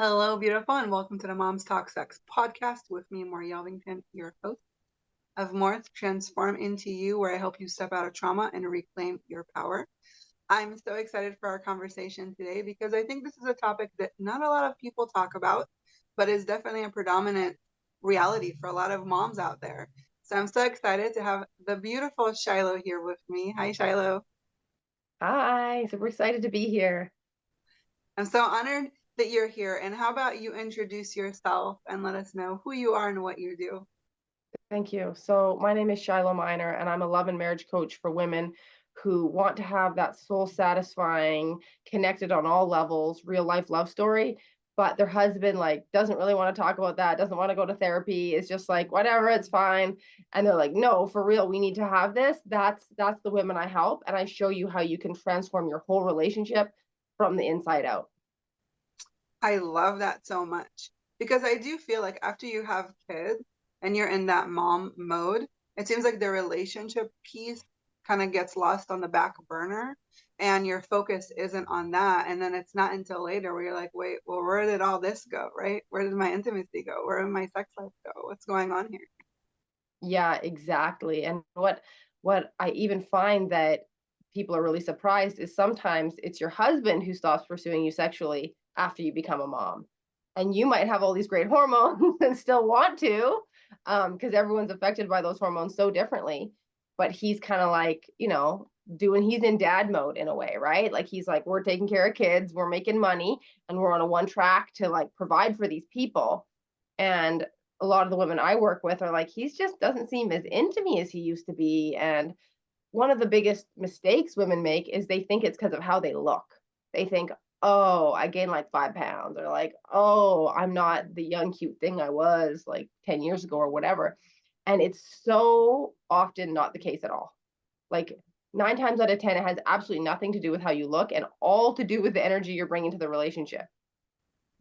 Hello, beautiful, and welcome to the Moms Talk Sex podcast with me, Mor Yelvington, your host of More Transform Into You, where I help you step out of trauma and reclaim your power. I'm so excited for our conversation today because I think this is a topic that not a lot of people talk about, but is definitely a predominant reality for a lot of moms out there. So I'm so excited to have the beautiful Shiloh here with me. Hi, Shiloh. Hi, super excited to be here. I'm so honored that you're here. And how about you introduce yourself and let us know who you are and what you do? Thank you. So, my name is Shiloh Minor, and I'm a love and marriage coach for women who want to have that soul satisfying, connected on all levels, real life love story. But their husband doesn't really want to talk about that, doesn't want to go to therapy. It's just like whatever, it's fine. And they're like, no, for real, we need to have this. That's the women I help, and I show you how you can transform your whole relationship from the inside out. I love that so much because I do feel like after you have kids and you're in that mom mode, it seems like the relationship piece kind of gets lost on the back burner and your focus isn't on that. And then it's not until later where you're like, wait, well, where did all this go, right? Where did my intimacy go? Where did my sex life go? What's going on here? Yeah, exactly. And what I even find that people are really surprised is sometimes it's your husband who stops pursuing you sexually after you become a mom. And you might have all these great hormones and still want to, because everyone's affected by those hormones so differently. But he's kind of like, he's in dad mode in a way, right? Like he's like, we're taking care of kids, we're making money, and we're on a one track to like provide for these people. And a lot of the women I work with are like, he's just doesn't seem as into me as he used to be. And one of the biggest mistakes women make is they think it's because of how they look. They think, oh, I gained like 5 pounds, or like, oh, I'm not the young, cute thing I was like 10 years ago or whatever. And it's so often not the case at all. Like 9 times out of 10, it has absolutely nothing to do with how you look and all to do with the energy you're bringing to the relationship.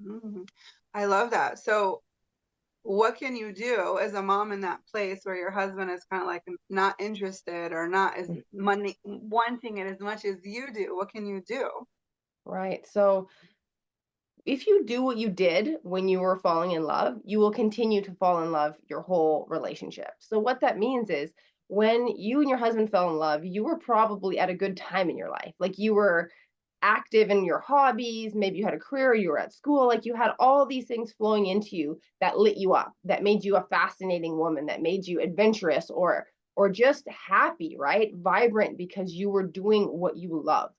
Mhm. I love that. So what can you do as a mom in that place where your husband is kind of like not interested or not as money wanting it as much as you do? What can you do? Right. So if you do what you did when you were falling in love, you will continue to fall in love your whole relationship. So, what that means is when you and your husband fell in love, you were probably at a good time in your life. Like you were active in your hobbies, maybe you had a career, you were at school, like you had all these things flowing into you that lit you up, that made you a fascinating woman, that made you adventurous or just happy, right? Vibrant because you were doing what you love.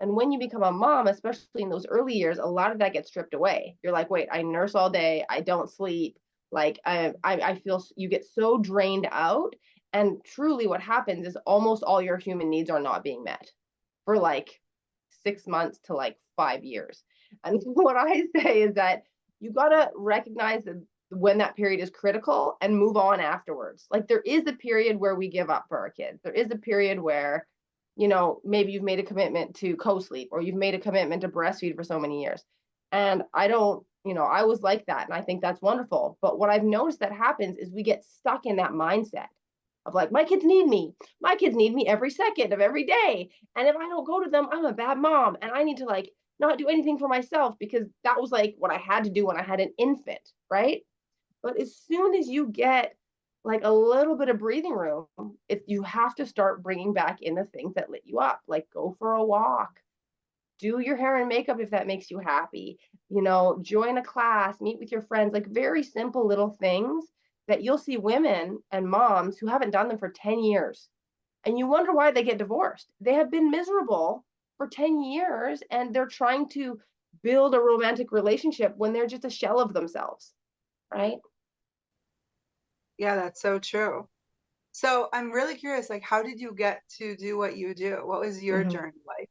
And when you become a mom, especially in those early years, a lot of that gets stripped away. You're like, wait, I nurse all day, I don't sleep. Like I feel you get so drained out. And truly, what happens is almost all your human needs are not being met for like 6 months to like 5 years. And what I say is that you got to recognize that when that period is critical and move on afterwards. Like there is a period where we give up for our kids. There is a period where maybe you've made a commitment to co-sleep or you've made a commitment to breastfeed for so many years. And I don't, I was like that. And I think that's wonderful. But what I've noticed that happens is we get stuck in that mindset of like, my kids need me. My kids need me every second of every day. And if I don't go to them, I'm a bad mom. And I need to like not do anything for myself because that was like what I had to do when I had an infant. Right. But as soon as you get like a little bit of breathing room, if you have to start bringing back in the things that lit you up, like go for a walk, do your hair and makeup if that makes you happy, join a class, meet with your friends, like very simple little things that you'll see women and moms who haven't done them for 10 years. And you wonder why they get divorced. They have been miserable for 10 years and they're trying to build a romantic relationship when they're just a shell of themselves, right? Yeah, that's so true. So I'm really curious, like, how did you get to do what you do? What was your Mhm. journey like?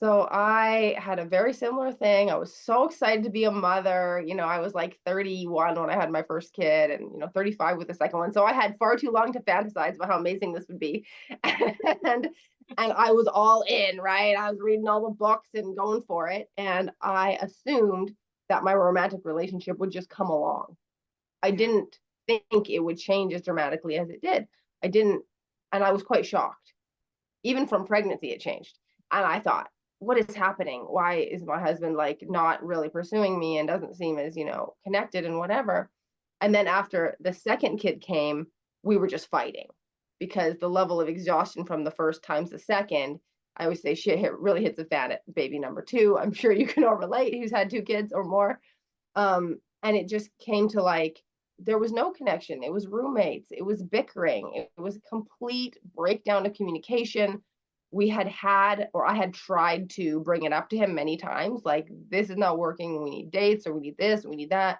So I had a very similar thing. I was so excited to be a mother. I was like 31 when I had my first kid and, 35 with the second one. So I had far too long to fantasize about how amazing this would be. and and I was all in, right? I was reading all the books and going for it. And I assumed that my romantic relationship would just come along. I Yeah. didn't think it would change as dramatically as it did. I didn't, and I was quite shocked. Even from pregnancy, it changed. And I thought, what is happening? Why is my husband like not really pursuing me and doesn't seem as, connected and whatever? And then after the second kid came, we were just fighting because the level of exhaustion from the first times the second, I always say really hits the fan at baby number two. I'm sure you can all relate who's had two kids or more. And it just came to like, there was no connection. It was roommates. It was bickering. It was a complete breakdown of communication. Or I had tried to bring it up to him many times, like, this is not working. We need dates, or we need this, we need that.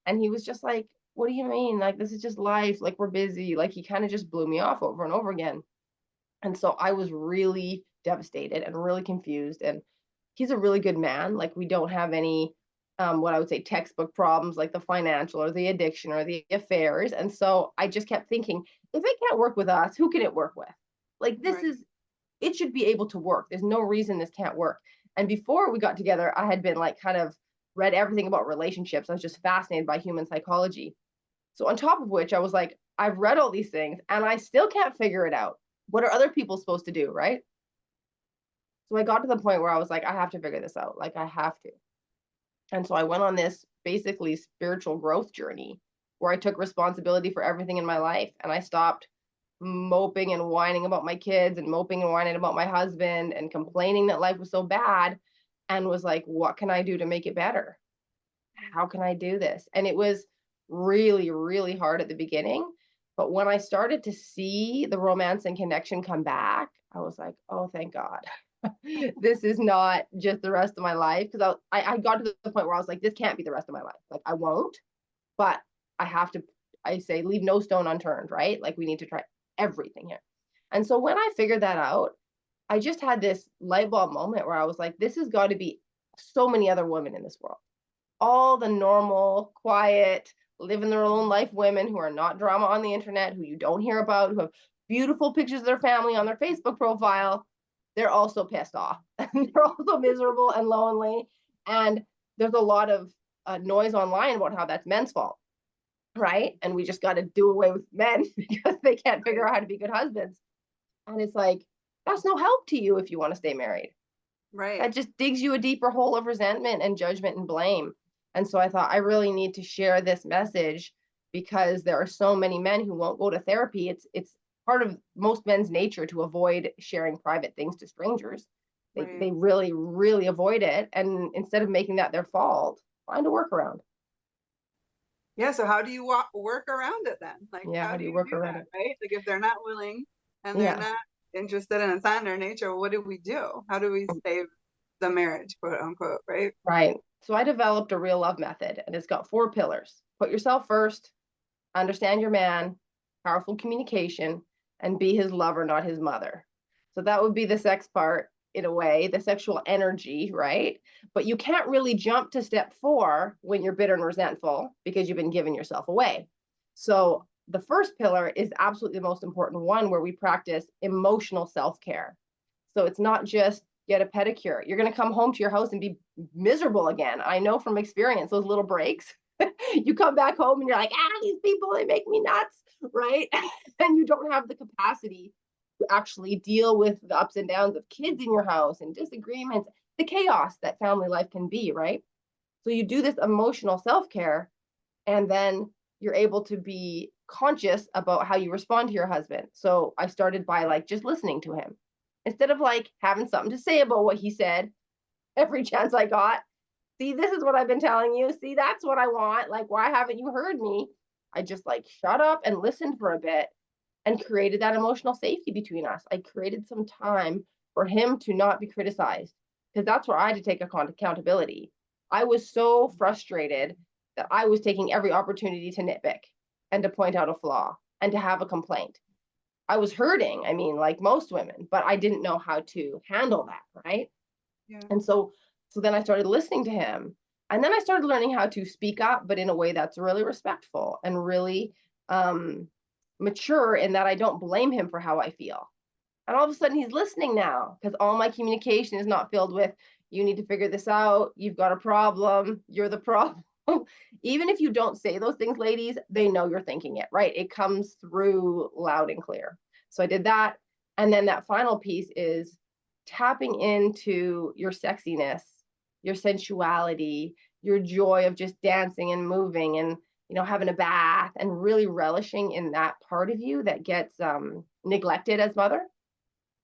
And he was just like, what do you mean? Like, this is just life. Like, we're busy. Like, he kind of just blew me off over and over again. And so I was really devastated and really confused. And he's a really good man. Like, we don't have any, what I would say, textbook problems like the financial or the addiction or the affairs. And so I just kept thinking, if it can't work with us, who can it work with? Like, Right. it should be able to work. There's no reason this can't work. And before we got together, I had been like kind of read everything about relationships. I was just fascinated by human psychology. So on top of which, I was like, I've read all these things and I still can't figure it out. What are other people supposed to do, right? So I got to the point where I was like, I have to figure this out. Like, I have to. And so I went on this basically spiritual growth journey where I took responsibility for everything in my life, and I stopped moping and whining about my kids and moping and whining about my husband and complaining that life was so bad, and was like, what can I do to make it better? How can I do this? And it was really, really hard at the beginning. But when I started to see the romance and connection come back, I was like, oh, thank God. This is not just the rest of my life. Because I got to the point where I was like, this can't be the rest of my life. Like, I won't, but I have to, I say, leave no stone unturned, right? Like, we need to try everything here. And so when I figured that out, I just had this light bulb moment where I was like, this has got to be so many other women in this world. All the normal, quiet, living their own life women who are not drama on the internet, who you don't hear about, who have beautiful pictures of their family on their Facebook profile. They're also pissed off. They're also miserable and lonely. And there's a lot of noise online about how that's men's fault, right? And we just got to do away with men because they can't figure out how to be good husbands. And it's like, that's no help to you if you want to stay married. Right. That just digs you a deeper hole of resentment and judgment and blame. And so I thought, I really need to share this message because there are so many men who won't go to therapy. It's part of most men's nature to avoid sharing private things to strangers. Right. They really, really avoid it. And instead of making that their fault, find a workaround. Yeah. So how do you work around it then? Like, Yeah, how how do do you you work do around that? it? Right. Like, if they're not willing and they're Yeah. not interested and it's not in their nature, what do we do? How do we save the marriage, quote unquote? Right. Right. So I developed a real love method, and it's got 4 pillars. Put yourself first, understand your man, powerful communication, and be his lover, not his mother. So that would be the sex part in a way, the sexual energy, right? But you can't really jump to step 4 when you're bitter and resentful because you've been giving yourself away. So the first pillar is absolutely the most important one, where we practice emotional self-care. So it's not just get a pedicure. You're going to come home to your house and be miserable again. I know from experience, those little breaks. You come back home and you're like, these people, they make me nuts, right? And you don't have the capacity to actually deal with the ups and downs of kids in your house and disagreements, the chaos that family life can be, right? So you do this emotional self-care, and then you're able to be conscious about how you respond to your husband. So I started by like just listening to him instead of like having something to say about what he said every chance I got. See, this is what I've been telling you. See, that's what I want. Like, why haven't you heard me? I just like shut up and listened for a bit and created that emotional safety between us. I created some time for him to not be criticized, because that's where I had to take accountability. I was so frustrated that I was taking every opportunity to nitpick and to point out a flaw and to have a complaint. I was hurting, I mean, like most women, but I didn't know how to handle that, right? Yeah. And so then I started listening to him. And then I started learning how to speak up, but in a way that's really respectful and really mature, in that I don't blame him for how I feel. And all of a sudden he's listening now, because all my communication is not filled with, you need to figure this out, you've got a problem, you're the problem. Even if you don't say those things, ladies, they know you're thinking it, right? It comes through loud and clear. So I did that. And then that final piece is tapping into your sexiness, your sensuality, your joy of just dancing and moving and having a bath and really relishing in that part of you that gets neglected as mother.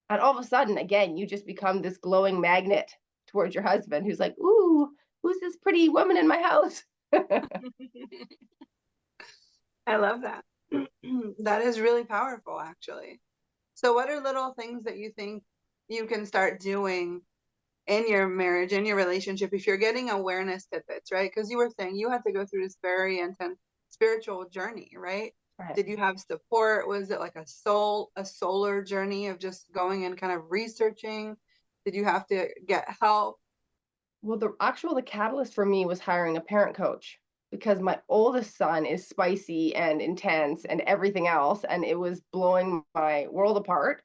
And all of a sudden, again, you just become this glowing magnet towards your husband who's like, "Ooh, who's this pretty woman in my house?" I love that. That is really powerful, actually. So, what are little things that you think you can start doing in your marriage, in your relationship, if you're getting awareness tidbits, right? Because you were saying you had to go through this very intense spiritual journey, right? Right. Did you have support? Was it like a solar journey of just going and kind of researching? Did you have to get help? Well, the catalyst for me was hiring a parent coach because my oldest son is spicy and intense and everything else, and it was blowing my world apart.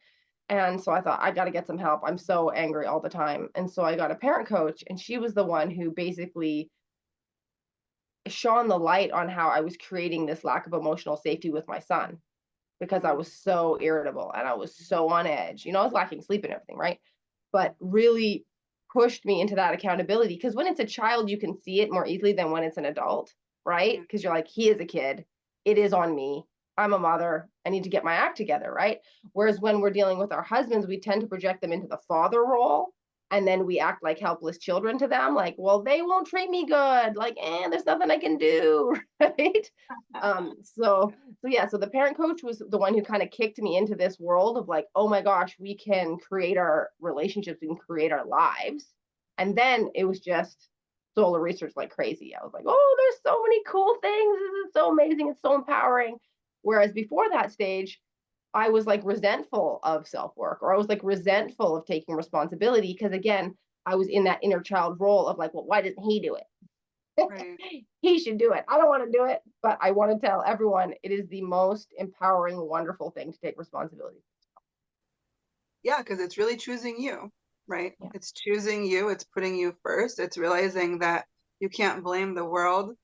And so I thought, I got to get some help. I'm so angry all the time. And so I got a parent coach, and she was the one who basically shone the light on how I was creating this lack of emotional safety with my son because I Mm, was so irritable and I was so on edge. I was lacking sleep and everything, right? But really pushed me into that accountability because when it's a child, you can see it more easily than when it's an adult, right? yeah, Because you're like, he is a kid. It is on me. I'm a mother. I need to get my act together, right? Whereas when we're dealing with our husbands, we tend to project them into the father role. And then we act like helpless children to them, like, well, they won't treat me good. Like, there's nothing I can do, right? So yeah, yeah, so the parent coach was the one who kind of kicked me into this world of like, oh my gosh, we can create our relationships, we can create our lives. And then it was just solar research like crazy. I was like, oh, there's so many cool things. This is so amazing. It's so empowering. Whereas before that stage, I was like resentful of self work, or I was like resentful of taking responsibility because, again, I was in that inner child role of like, well, why doesn't he do it? right. He should do it. I don't want to do it, but I want to tell everyone it is the most empowering, wonderful thing to take responsibility. Yeah, because it's really choosing you, right? Yeah. It's choosing you, it's putting you first. It's realizing that you can't blame the world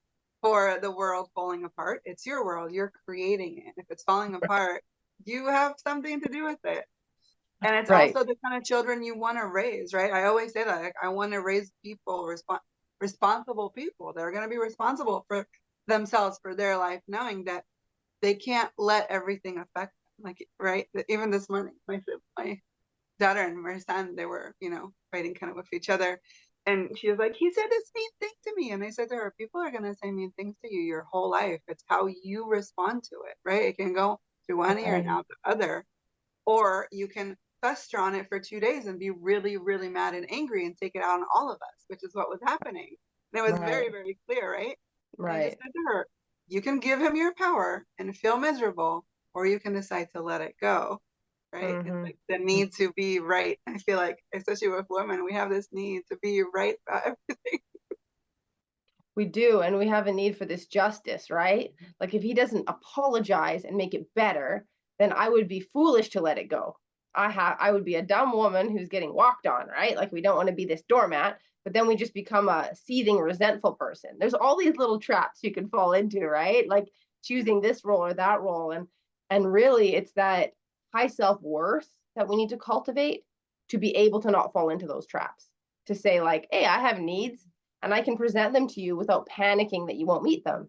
for the world falling apart. It's your world, you're creating it. If it's falling apart, you have something to do with it. And it's Right. also the kind of children you want to raise, right? I always say that, like, I want to raise people, responsible people. They're going to be responsible for themselves, for their life, knowing that they can't let everything affect them. Like, right? Even this morning, my daughter and my son, they were, fighting kind of with each other. And she was like, he said this mean thing to me. And I said to her, people are going to say mean things to you your whole life. It's how you respond to it, right? It can go through one ear and Right. out the other. Or you can fester on it for 2 days and be really, really mad and angry and take it out on all of us, which is what was happening. And it was Right. very, very clear, right? And I just Right. said to her, you can give him your power and feel miserable, or you can decide to let it go, right? It's Hmm. like the need to be right. I feel like, especially with women, we have this need to be right about everything. We do. And we have a need for this justice, right? Like if he doesn't apologize and make it better, then I would be foolish to let it go. I would be a dumb woman who's getting walked on, right? Like we don't want to be this doormat, but then we just become a seething, resentful person. There's all these little traps you can fall into, right? Like choosing this role or that role. And really it's that high self-worth that we need to cultivate to be able to not fall into those traps. To say, like, hey, I have needs and I can present them to you without panicking that you won't meet them.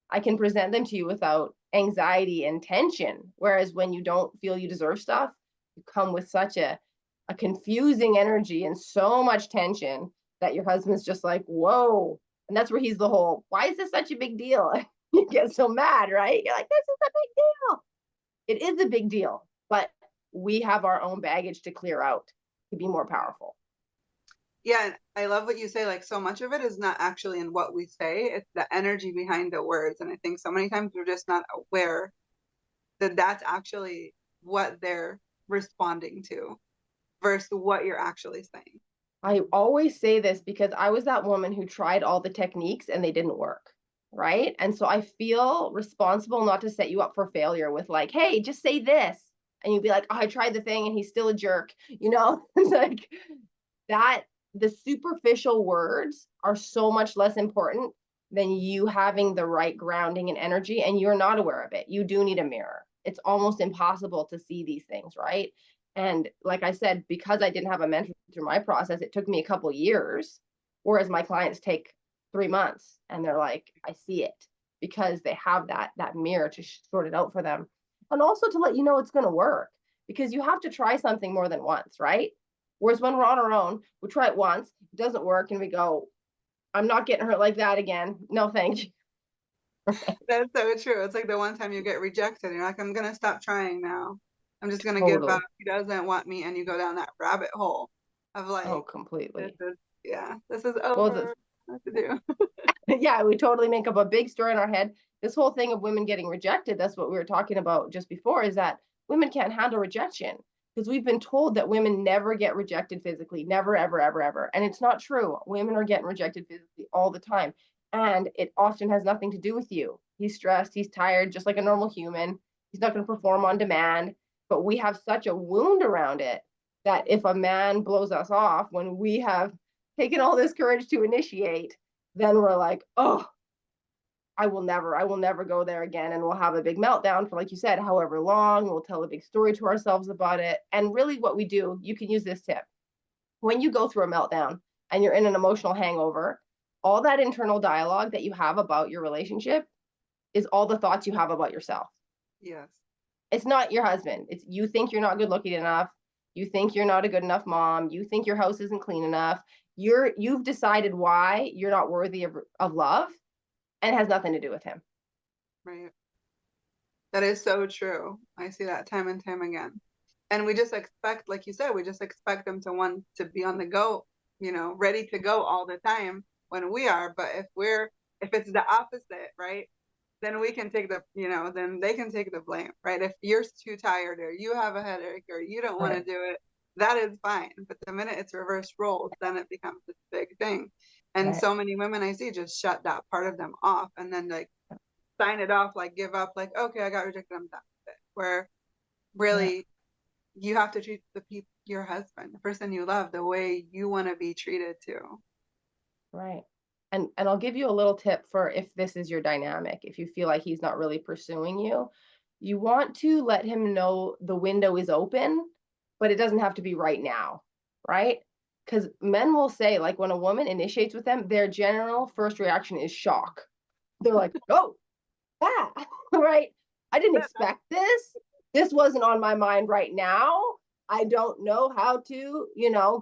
I can present them to you without anxiety and tension. Whereas when you don't feel you deserve stuff, you come with such a confusing energy and so much tension that your husband's just like, whoa. And that's where he's the whole, why is this such a big deal? You get so mad, right? You're like, this is a big deal. It is a big deal, but we have our own baggage to clear out to be more powerful. Yeah, and I love what you say. Like, so much of it is not actually in what we say, it's the energy behind the words. And I think so many times we're just not aware that that's actually what they're responding to versus what you're actually saying. I always say this because I was that woman who tried all the techniques and they didn't work. Right. And so I feel responsible not to set you up for failure with like, hey, just say this. And you'd be like, oh, I tried the thing and he's still a jerk. It's like that the superficial words are so much less important than you having the right grounding and energy. And you're not aware of it. You do need a mirror. It's almost impossible to see these things. Right. And like I said, because I didn't have a mentor through my process, it took me a couple years, whereas my clients take 3 months and they're like, I see it, because they have that mirror to sort it out for them. And also to let you know it's going to work, because you have to try something more than once, right? Whereas when we're on our own, we try it once, it doesn't work, and we go, I'm not getting hurt like that again. No, thank you. That's so true. It's like the one time you get rejected, and you're like, I'm gonna stop trying now. I'm just gonna give up. Totally. He doesn't want me, and you go down that rabbit hole of Oh, like, this completely. is yeah, this is Well, the over. What to do? yeah, we totally make up a big story in our head. This whole thing of women getting rejected, that's what we were talking about just before, is that women can't handle rejection because we've been told that women never get rejected physically, never, ever, ever, ever. And it's not true. Women are getting rejected physically all the time. And it often has nothing to do with you. He's stressed, he's tired, just like a normal human. He's not going to perform on demand. But we have such a wound around it that if a man blows us off when we have taken all this courage to initiate, then we're like, oh, I will never go there again. And we'll have a big meltdown for, like you said, however long. We'll tell a big story to ourselves about it. And really, what we do, you can use this tip. When you go through a meltdown and you're in an emotional hangover, all that internal dialogue that you have about your relationship is all the thoughts you have about yourself. Yes, It's not your husband. It's you think you're not good looking enough. You think you're not a good enough mom. You think your house isn't clean enough. You've decided why you're not worthy of love, and it has nothing to do with him. right. That is so true. I see that time and time again. And we just expect, like you said, we just expect them to want to be on the go, ready to go all the time when we are. But if it's the opposite, right, then we can take then they can take the blame, right? If you're too tired or you have a headache or you don't want to Right. do it, that is fine. But the minute it's reverse roles, then it becomes this big thing. And Right. so many women I see just shut that part of them off and then like sign it off, like give up, like, okay, I got rejected, I'm done with it. Where Yeah. really you have to treat the people, your husband, the person you love, the way you want to be treated too. Right. And I'll give you a little tip for if this is your dynamic, if you feel like he's not really pursuing you, you want to let him know the window is open, but it doesn't have to be right now, right? Because men will say, like when a woman initiates with them, their general first reaction is shock. They're like, oh, yeah, right. I didn't expect this. This wasn't on my mind right now. I don't know how to,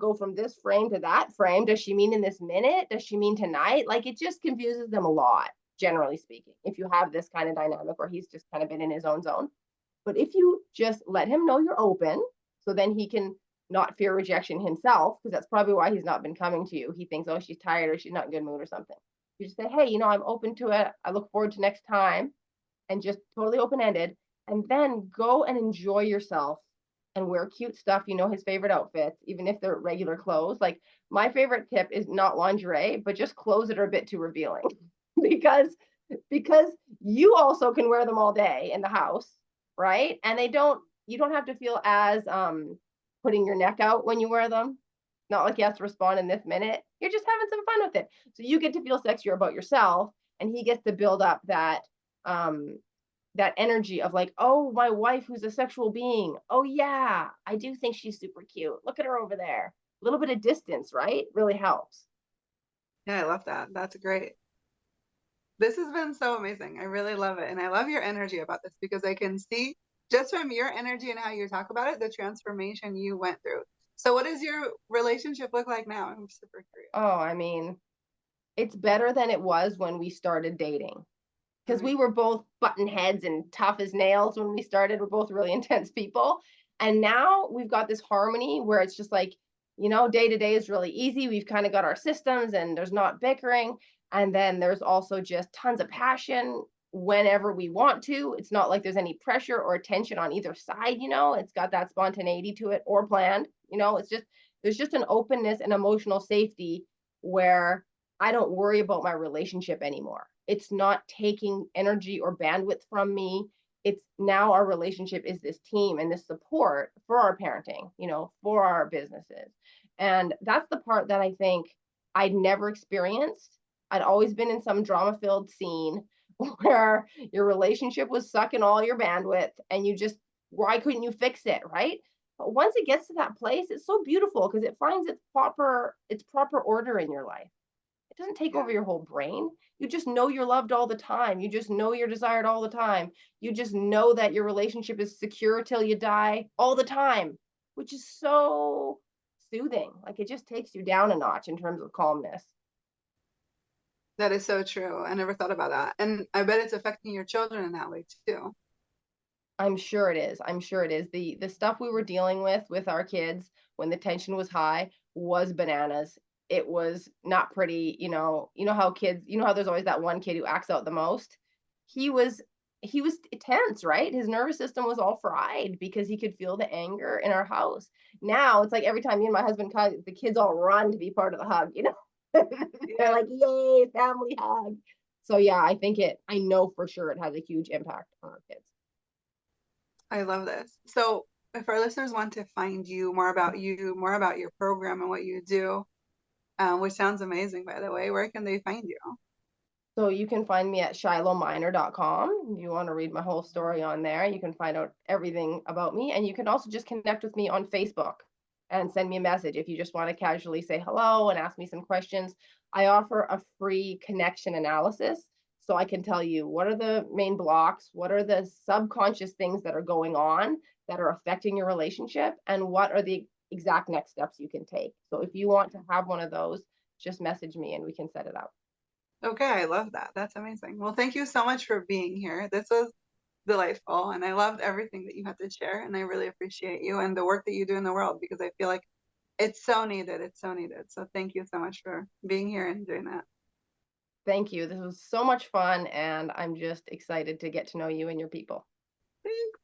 go from this frame to that frame. Does she mean in this minute? Does she mean tonight? Like it just confuses them a lot, generally speaking, if you have this kind of dynamic where he's just kind of been in his own zone. But if you just let him know you're open, so then he can not fear rejection himself, because that's probably why he's not been coming to you. He thinks, oh, she's tired or she's not in good mood or something. You just say, hey, I'm open to it. I look forward to next time, and just totally open ended. And then go and enjoy yourself and wear cute stuff, his favorite outfits, even if they're regular clothes. Like my favorite tip is not lingerie, but just clothes that are a bit too revealing because because you also can wear them all day in the house, right? And you don't have to feel as putting your neck out when you wear them. Not like you have to respond in this minute. You're just having some fun with it. So you get to feel sexier about yourself, and he gets to build up um that energy of like, oh, my wife who's a sexual being. Oh yeah, I do think she's super cute. Look at her over there. A little bit of distance, right? Really helps. Yeah, I love that. That's great. This has been so amazing. I really love it. And I love your energy about this because I can see just from your energy and how you talk about it, the transformation you went through. So, what does your relationship look like now? I'm super curious. Oh, I mean, it's better than it was when we started dating, because we Right. were both button heads and tough as nails when we started. We're both really intense people. And now we've got this harmony where it's just like, day to day is really easy. We've kind of got our systems and there's not bickering. And then there's also just tons of passion whenever we want to. It's not like there's any pressure or tension on either side, it's got that spontaneity to it or planned, it's just, there's just an openness and emotional safety where I don't worry about my relationship anymore. It's not taking energy or bandwidth from me. It's now our relationship is this team and this support for our parenting, for our businesses. And that's the part that I think I'd never experienced. I'd always been in some drama filled scene where your relationship was sucking all your bandwidth and why couldn't you fix it? Right. But once it gets to that place, it's so beautiful because it finds its proper order in your life. It doesn't take Yeah. over your whole brain. You just know you're loved all the time. You just know you're desired all the time. You just know that your relationship is secure till you die all the time, which is so soothing. Like it just takes you down a notch in terms of calmness. That is so true. I never thought about that. And I bet it's affecting your children in that way too. I'm sure it is. I'm sure it is. The stuff we were dealing with our kids when the tension was high was bananas. It was not pretty, you know how kids, you know how there's always that one kid who acts out the most. He was he was tense, right? His nervous system was all fried because he could feel the anger in our house. Now it's like every time me and my husband hug, the kids all run to be part of the hug, you know? They're Yeah, like, "Yay, family hug." So yeah, I know for sure it has a huge impact on our kids. I love this. So if our listeners want to find you, more about your program and what you do, which sounds amazing, by the way, where can they find you? So you can find me at shilohminor.com. If you want to read my whole story on there, you can find out everything about me. And you can also just connect with me on Facebook and send me a message if you just want to casually say hello and ask me some questions. I offer a free connection analysis. So I can tell you what are the main blocks, what are the subconscious things that are going on that are affecting your relationship, and what are the exact next steps you can take. So if you want to have one of those, just message me and we can set it up. Okay, I love that. That's amazing. Well, thank you so much for being here. This was delightful, and I loved everything that you had to share, and I really appreciate you and the work that you do in the world because I feel like it's so needed. It's so needed. So thank you so much for being here and doing that. Thank you. This was so much fun, and I'm just excited to get to know you and your people. Thanks.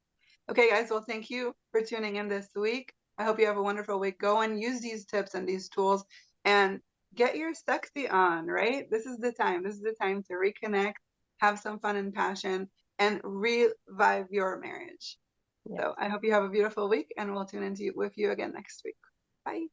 Okay, guys. Well, thank you for tuning in this week. I hope you have a wonderful week. Go and use these tips and these tools and get your sexy on, right? This is the time. This is the time to reconnect, have some fun and passion, and revive your marriage. Yes. So I hope you have a beautiful week, and we'll tune with you again next week. Bye.